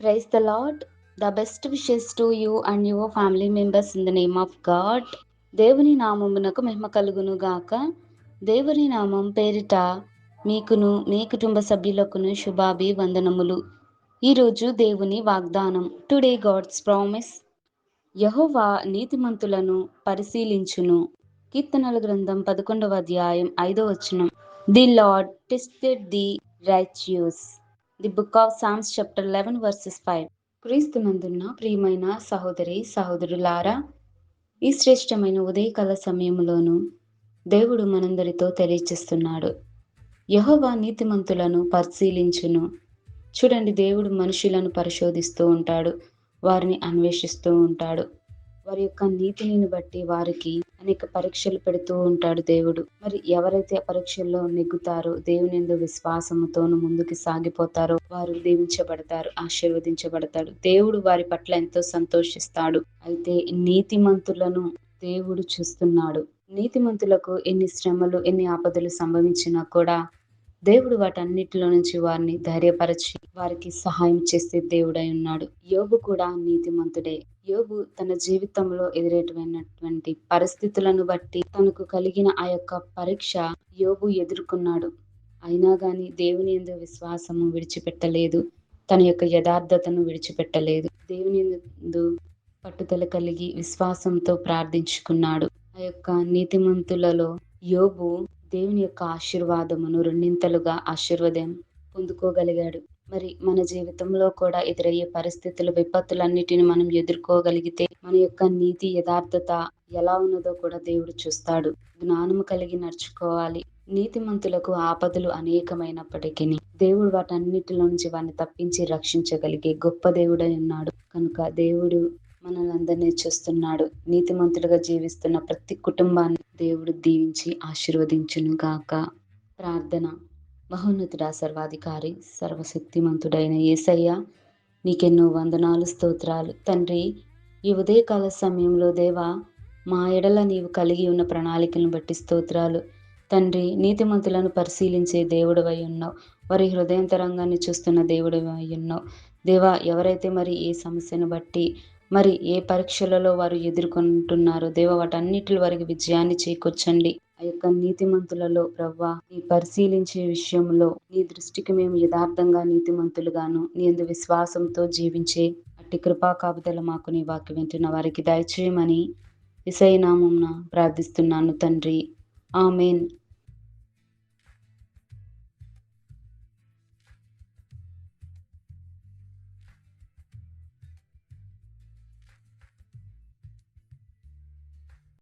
Praise the Lord. The best wishes to you and your family members in the name of God. దేవుని నామమునకు మహిమ కలుగును గాక. దేవుని నామం పేరిట మీకును మీ కుటుంబ సభ్యులకును శుభాభివందనములు. ఈరోజు దేవుని వాగ్దానం. Today God's promise. యెహోవా నీతిమంతులను పరిశీలించును. కీర్తనల గ్రంథం 11వ అధ్యాయం 5వ వచనం. The Lord tested the righteous. The book of Psalms chapter 11 verses 5. క్రీస్తునందున్న ప్రియమైన సహోదరి సహోదరులారా, ఈ శ్రేష్టమైన ఉదయకాల సమయంలోనూ దేవుడు మనందరితో తెలియచేస్తున్నాడు. యెహోవా నీతిమంతులను పరిశీలించును. చూడండి, దేవుడు మనుషులను పరిశోధిస్తూ ఉంటాడు, వారిని అన్వేషిస్తూ ఉంటాడు. వారి యొక్క నీతిని బట్టి వారికి అనేక పరీక్షలు పెడుతూ ఉంటాడు దేవుడు. మరి ఎవరైతే పరీక్షల్లో నెగ్గుతారో, దేవుని యందు విశ్వాసముతోను ముందుకు సాగిపోతారో వారు దీవించబడతారు, ఆశీర్వదించబడతాడు. దేవుడు వారి పట్ల ఎంతో సంతోషిస్తాడు. అయితే నీతిమంతులను దేవుడు చూస్తున్నాడు. నీతిమంతులకు ఎన్ని శ్రమలు, ఎన్ని ఆపదలు సంభవించినా కూడా దేవుడు వాటన్నిటిలో నుంచి వారిని ధైర్యపరచి వారికి సహాయం చేసే దేవుడై ఉన్నాడు. యోబు కూడా నీతిమంతుడే. యోబు తన జీవితంలో ఎదురైనటువంటి పరిస్థితులను బట్టి తనకు కలిగిన ఆ యొక్క పరీక్ష యోబు ఎదుర్కొన్నాడు. అయినా గాని దేవుని యందు విశ్వాసము విడిచిపెట్టలేదు, తన యొక్క యథార్థతను విడిచిపెట్టలేదు. దేవుని యందు పట్టుదల కలిగి విశ్వాసంతో ప్రార్థించుకున్నాడు. ఆ యొక్క నీతిమంతులలో యోబు దేవుని యొక్క ఆశీర్వాదమును రెండింతలుగా ఆశీర్వాదం పొందుకోగలిగాడు. మరి మన జీవితంలో కూడా ఎదురయ్యే పరిస్థితులు, విపత్తులన్నిటిని మనం ఎదుర్కోగలిగితే మన యొక్క నీతి యథార్థత ఎలా ఉన్నదో కూడా దేవుడు చూస్తాడు. జ్ఞానము కలిగి నడుచుకోవాలి. నీతిమంతులకు ఆపదలు అనేకమైనప్పటికీ దేవుడు వాటన్నిటిలో నుంచి వారిని తప్పించి రక్షించగలిగే గొప్ప దేవుడై ఉన్నాడు. కనుక దేవుడు మనల్ని అందరినీ చూస్తున్నాడు. నీతిమంతులుగా జీవిస్తున్న ప్రతి కుటుంబాన్ని దేవుడు దీవించి ఆశీర్వదించును గాక. ప్రార్థన. మహోన్నతుడా, సర్వాధికారి, సర్వశక్తిమంతుడైన యేసయ్య, నీకెన్నో వందనాలు, స్తోత్రాలు తండ్రి. ఈ ఉదయకాల సమయంలో దేవా, మా ఎడల నీవు కలిగి ఉన్న ప్రణాళికలను బట్టి స్తోత్రాలు తండ్రి. నీతిమంతులను పరిశీలించే దేవుడవై ఉన్నావు. వారి హృదయంతరంగాన్ని చూస్తున్న దేవుడవై ఉన్నావు దేవా. ఎవరైతే మరి ఏ సమస్యను బట్టి మరి ఏ పరీక్షలలో వారు ఎదుర్కొంటున్నారో దేవా, వాటన్నిటి వారికి విజయాన్ని చేకూర్చండి. ఆ యొక్క నీతిమంతులలో ప్రవ్వా, నీ పరిశీలించే విషయంలో నీ దృష్టికి మేము యథార్థంగా నీతిమంతులుగాను నీ యందు విశ్వాసంతో జీవించే అట్టి కృపా కాపుదల మాకు నీ వాక్యం వింటున్న వారికి దయచేయమని యేసయ్య నామమున ప్రార్థిస్తున్నాను తండ్రి. ఆమేన్.